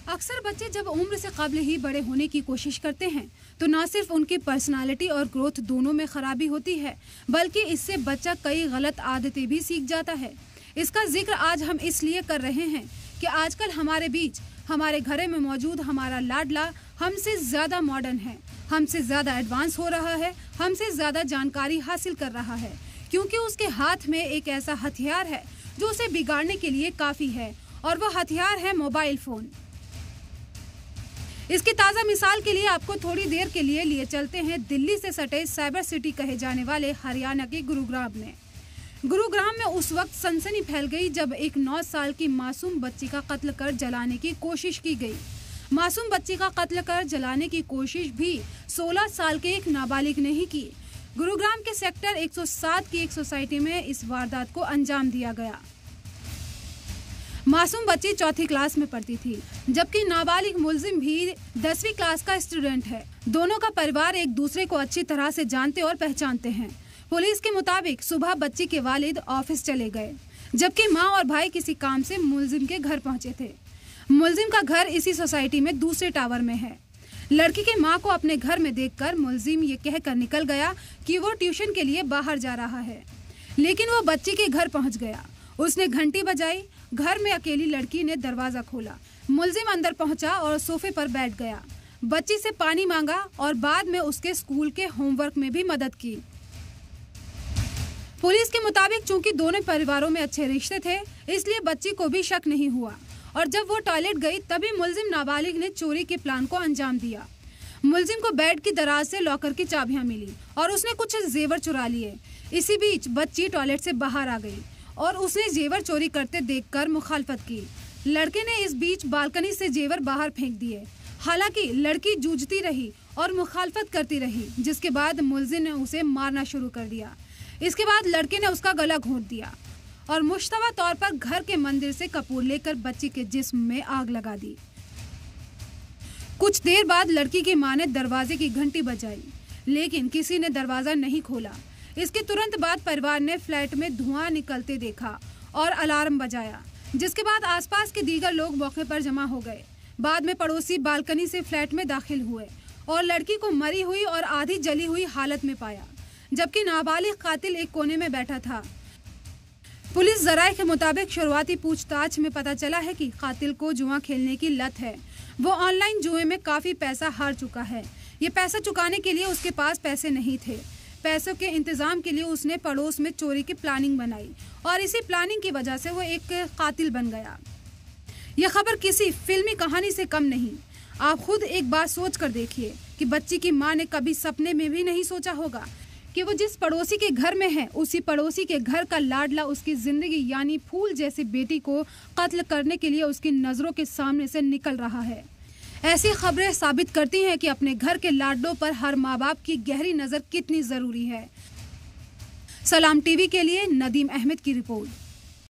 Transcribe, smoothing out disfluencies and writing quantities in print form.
अक्सर बच्चे जब उम्र से कब्ल ही बड़े होने की कोशिश करते हैं तो न सिर्फ उनकी पर्सनालिटी और ग्रोथ दोनों में खराबी होती है, बल्कि इससे बच्चा कई गलत आदतें भी सीख जाता है। इसका जिक्र आज हम इसलिए कर रहे हैं कि आजकल हमारे बीच, हमारे घरे में मौजूद हमारा लाडला हमसे ज्यादा मॉडर्न है, हमसे ज्यादा एडवांस हो रहा है, हमसे ज्यादा जानकारी हासिल कर रहा है, क्योंकि उसके हाथ में एक ऐसा हथियार है जो उसे बिगाड़ने के लिए काफी है, और वह हथियार है मोबाइल फोन। इसकी ताज़ा मिसाल के लिए आपको थोड़ी देर के लिए चलते हैं दिल्ली से सटे साइबर सिटी कहे जाने वाले हरियाणा के गुरुग्राम में। गुरुग्राम में उस वक्त सनसनी फैल गई जब एक 9 साल की मासूम बच्ची का कत्ल कर जलाने की कोशिश की गई। मासूम बच्ची का कत्ल कर जलाने की कोशिश भी 16 साल के एक नाबालिग ने ही की। गुरुग्राम के सेक्टर 107 की एक सोसाइटी में इस वारदात को अंजाम दिया गया। मासूम बच्ची 4th क्लास में पढ़ती थी, जबकि नाबालिग मुलजिम भी 10वीं क्लास का स्टूडेंट है। दोनों का परिवार एक दूसरे को अच्छी तरह से जानते और पहचानते हैं। पुलिस के मुताबिक सुबह बच्ची के वालिद ऑफिस चले गए, जबकि मां और भाई किसी काम से मुलजिम के घर पहुंचे थे। मुलजिम का घर इसी सोसाइटी में दूसरे टावर में है। लड़की के मां को अपने घर में देखकर मुलजिम ये कहकर निकल गया कि वो ट्यूशन के लिए बाहर जा रहा है, लेकिन वो बच्ची के घर पहुंच गया। उसने घंटी बजाई। घर में अकेली लड़की ने दरवाजा खोला। मुलजिम अंदर पहुंचा और सोफे पर बैठ गया। बच्ची से पानी मांगा और बाद में उसके स्कूल के होमवर्क में भी मदद की। पुलिस के मुताबिक चूंकि दोनों परिवारों में अच्छे रिश्ते थे, इसलिए बच्ची को भी शक नहीं हुआ, और जब वो टॉयलेट गई तभी मुलजिम नाबालिग ने चोरी के प्लान को अंजाम दिया। मुलजिम को बेड की दराज से लॉकर की चाबियां मिली और उसने कुछ जेवर चुरा लिए। इसी बीच बच्ची टॉयलेट से बाहर आ गई और उसने जेवर चोरी करते देखकर मुखालफत की। लड़के ने इस बीच बालकनी से जेवर बाहर फेंक दिए। हालांकि लड़की जूझती रही और मुखालफत करती रही, जिसके बाद मुलजिम ने उसे मारना शुरू कर दिया। इसके बाद लड़के ने उसका गला घोंट दिया और मुश्तबा तौर पर घर के मंदिर से कपूर लेकर बच्ची के जिस्म में आग लगा दी। कुछ देर बाद लड़की की मां ने दरवाजे की घंटी बजाई, लेकिन किसी ने दरवाजा नहीं खोला। इसके तुरंत बाद परिवार ने फ्लैट में धुआं निकलते देखा और अलार्म बजाया, जिसके बाद आसपास के दीगर लोग मौके पर जमा हो गए। बाद में पड़ोसी बालकनी से फ्लैट में दाखिल हुए और लड़की को मरी हुई और आधी जली हुई हालत में पाया, जबकि नाबालिग कातिल एक कोने में बैठा था। पुलिस जराये के मुताबिक शुरुआती पूछताछ में पता चला है कि कातिल को जुआ खेलने की लत है। वो ऑनलाइन जुए में काफी पैसा हार चुका है। ये पैसा चुकाने के लिए उसके पास पैसे नहीं थे। पैसों के इंतजाम के लिए उसने पड़ोस में चोरी की प्लानिंग बनाई और इसी प्लानिंग की वजह से वो एक कातिल बन गया। यह खबर किसी फिल्मी कहानी से कम नहीं। आप खुद एक बार सोच कर देखिए कि बच्ची की मां ने कभी सपने में भी नहीं सोचा होगा कि वो जिस पड़ोसी के घर में है, उसी पड़ोसी के घर का लाडला उसकी जिंदगी यानी फूल जैसी बेटी को कत्ल करने के लिए उसकी नजरों के सामने से निकल रहा है। ऐसी खबरें साबित करती हैं कि अपने घर के लाडलों पर हर माँ बाप की गहरी नजर कितनी जरूरी है। सलाम टीवी के लिए नदीम अहमद की रिपोर्ट।